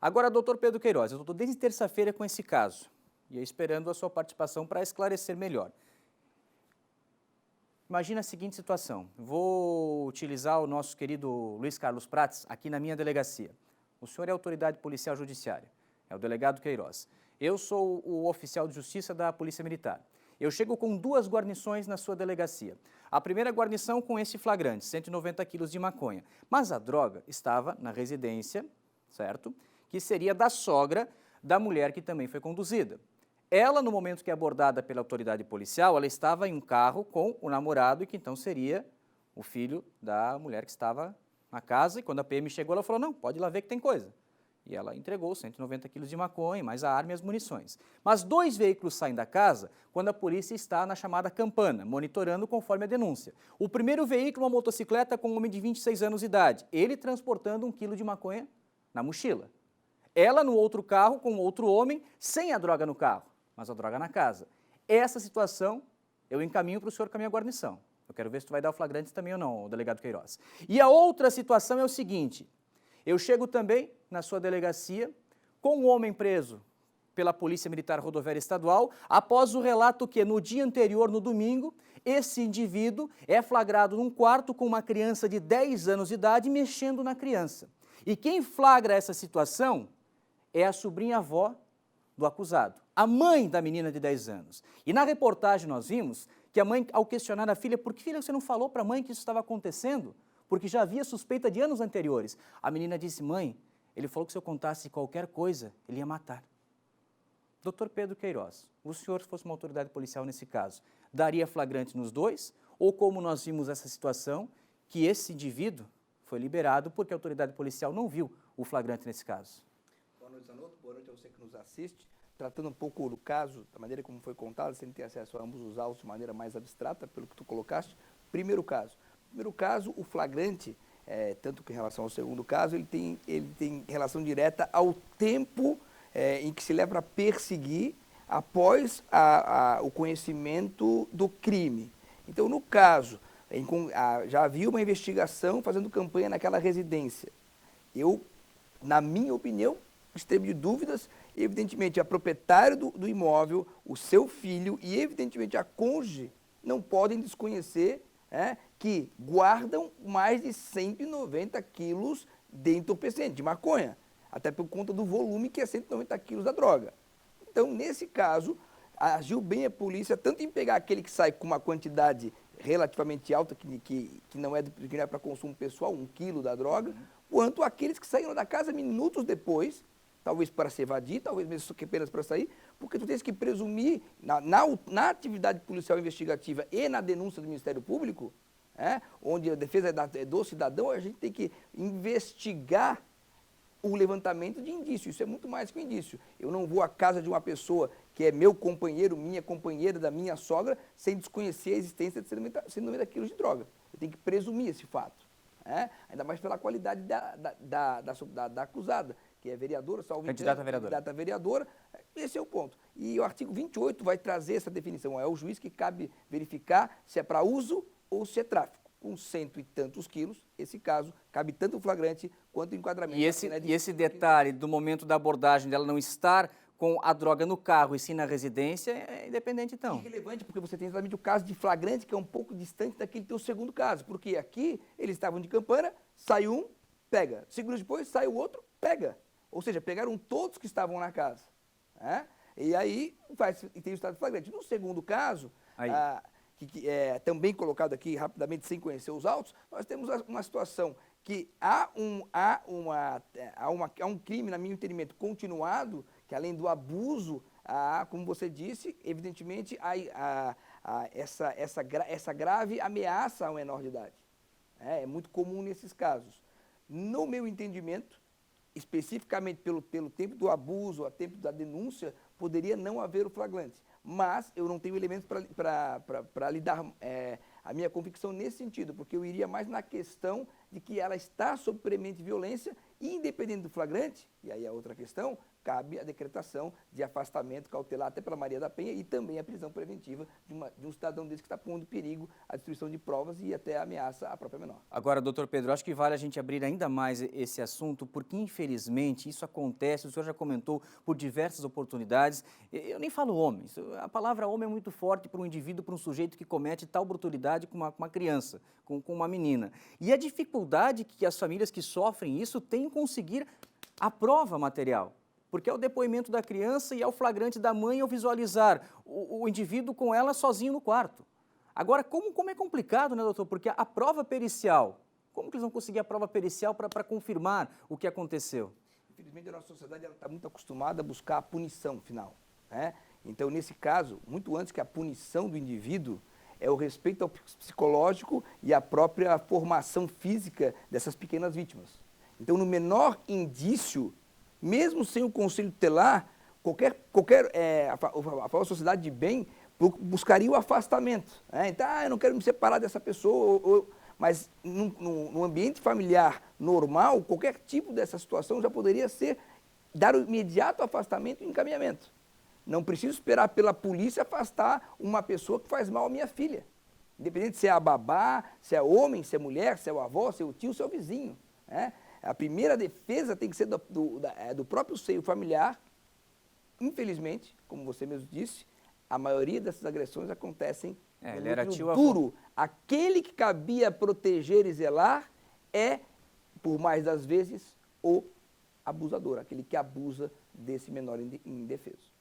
Agora, doutor Pedro Queiroz, eu estou desde terça-feira com esse caso e esperando a sua participação para esclarecer melhor. Imagina a seguinte situação, vou utilizar o nosso querido Luiz Carlos Prates aqui na minha delegacia. O senhor é autoridade policial judiciária, é o delegado Queiroz. Eu sou o oficial de justiça da Polícia Militar. Eu chego com 2 guarnições na sua delegacia. A primeira guarnição com esse flagrante, 190 quilos de maconha. Mas a droga estava na residência, certo? Que seria da sogra da mulher que também foi conduzida. Ela, no momento que é abordada pela autoridade policial, ela estava em um carro com o namorado, e que então seria o filho da mulher que estava na casa. E quando a PM chegou, ela falou, não, pode ir lá ver que tem coisa. E ela entregou 190 quilos de maconha, mais a arma e as munições. Mas 2 veículos saem da casa quando a polícia está na chamada campana, monitorando conforme a denúncia. O primeiro veículo, uma motocicleta com um homem de 26 anos de idade, ele transportando 1 quilo de maconha na mochila. Ela no outro carro com outro homem, sem a droga no carro, mas a droga na casa. Essa situação eu encaminho para o senhor com a minha guarnição. Eu quero ver se tu vai dar o flagrante também ou não, o delegado Queiroz. E a outra situação é o seguinte, eu chego também na sua delegacia com um homem preso pela Polícia Militar Rodoviária Estadual, após o relato que no dia anterior, no domingo, esse indivíduo é flagrado num quarto com uma criança de 10 anos de idade mexendo na criança. E quem flagra essa situação é a sobrinha-avó do acusado, a mãe da menina de 10 anos. E na reportagem nós vimos que a mãe, ao questionar a filha, por que, filha, você não falou para a mãe que isso estava acontecendo? Porque já havia suspeita de anos anteriores. A menina disse, mãe, ele falou que se eu contasse qualquer coisa, ele ia matar. Doutor Pedro Queiroz, o senhor, se fosse uma autoridade policial nesse caso, daria flagrante nos 2? Ou como nós vimos essa situação, que esse indivíduo foi liberado porque a autoridade policial não viu o flagrante nesse caso? Boa noite, Zanotto. Boa noite a você que nos assiste. Tratando um pouco do caso, da maneira como foi contado, sem ter acesso a ambos os autos de maneira mais abstrata, pelo que tu colocaste. Primeiro caso, o flagrante, tanto que em relação ao segundo caso, ele tem relação direta ao tempo em que se leva para perseguir após o conhecimento do crime. Então, no caso, já havia uma investigação fazendo campanha naquela residência. Eu, na minha opinião, extremo de dúvidas, evidentemente a proprietária do imóvel, o seu filho e evidentemente a cônjuge não podem desconhecer que guardam mais de 190 quilos de entorpecente, de maconha, até por conta do volume que é 190 quilos da droga. Então, nesse caso, agiu bem a polícia, tanto em pegar aquele que sai com uma quantidade relativamente alta, que não é para consumo pessoal, 1 quilo da droga, quanto aqueles que saíram da casa minutos depois, talvez para se evadir, talvez mesmo apenas para sair, porque tu tens que presumir, na atividade policial investigativa e na denúncia do Ministério Público, onde a defesa é do cidadão, a gente tem que investigar o levantamento de indício. Isso é muito mais que um indício. Eu não vou à casa de uma pessoa que é meu companheiro, minha companheira, da minha sogra, sem desconhecer a existência de 190 quilos de droga. Eu tenho que presumir esse fato. Ainda mais pela qualidade da acusada, que é vereadora, candidata vereadora. Candidata vereadora. Esse é o ponto. E o artigo 28 vai trazer essa definição. É o juiz que cabe verificar se é para uso ou se é tráfico. Com 100 e tantos quilos, esse caso, cabe tanto o flagrante quanto o enquadramento. E esse detalhe do momento da abordagem dela não estar com a droga no carro e sim na residência é independente, então? É irrelevante, porque você tem exatamente o caso de flagrante, que é um pouco distante daquele teu segundo caso. Porque aqui, eles estavam de campana, sai um, pega. Segundos depois, sai o outro, pega. Ou seja, pegaram todos que estavam na casa. E aí, tem o estado de flagrante. No segundo caso, que é também colocado aqui rapidamente, sem conhecer os autos, nós temos uma situação que há um crime, na meu entendimento, continuado, que além do abuso, como você disse, evidentemente, essa grave ameaça ao menor de idade. É muito comum nesses casos. No meu entendimento, especificamente pelo tempo do abuso, a tempo da denúncia, poderia não haver o flagrante. Mas eu não tenho elementos para lhe dar a minha convicção nesse sentido, porque eu iria mais na questão de que ela está sob premente de violência e, independente do flagrante, E aí a outra questão, cabe a decretação de afastamento cautelar até pela Maria da Penha e também a prisão preventiva de um cidadão desse que está pondo em perigo a destruição de provas e até a ameaça à própria menor. Agora, doutor Pedro, acho que vale a gente abrir ainda mais esse assunto, porque infelizmente isso acontece, o senhor já comentou por diversas oportunidades. Eu nem falo homem, a palavra homem é muito forte para um indivíduo, para um sujeito que comete tal brutalidade com uma criança, com uma menina. E a dificuldade que as famílias que sofrem isso têm em conseguir a prova material, porque é o depoimento da criança e é o flagrante da mãe ao visualizar o indivíduo com ela sozinho no quarto. Agora, como é complicado, né, doutor? Porque a prova pericial, como que eles vão conseguir a prova pericial para confirmar o que aconteceu? Infelizmente, a nossa sociedade está muito acostumada a buscar a punição final, né? Então, nesse caso, muito antes que a punição do indivíduo, é o respeito ao psicológico e à própria formação física dessas pequenas vítimas. Então, no menor indício, mesmo sem o conselho tutelar, a famosa sociedade de bem buscaria o afastamento, né? Então, eu não quero me separar dessa pessoa, mas no ambiente familiar normal, qualquer tipo dessa situação já poderia dar o imediato afastamento e encaminhamento. Não preciso esperar pela polícia afastar uma pessoa que faz mal à minha filha. Independente se é a babá, se é homem, se é mulher, se é o avô, se é o tio, se é o vizinho, né? A primeira defesa tem que ser do próprio seio familiar. Infelizmente, como você mesmo disse, a maioria dessas agressões acontecem no núcleo duro. Aquele que cabia proteger e zelar é, por mais das vezes, o abusador, aquele que abusa desse menor indefeso.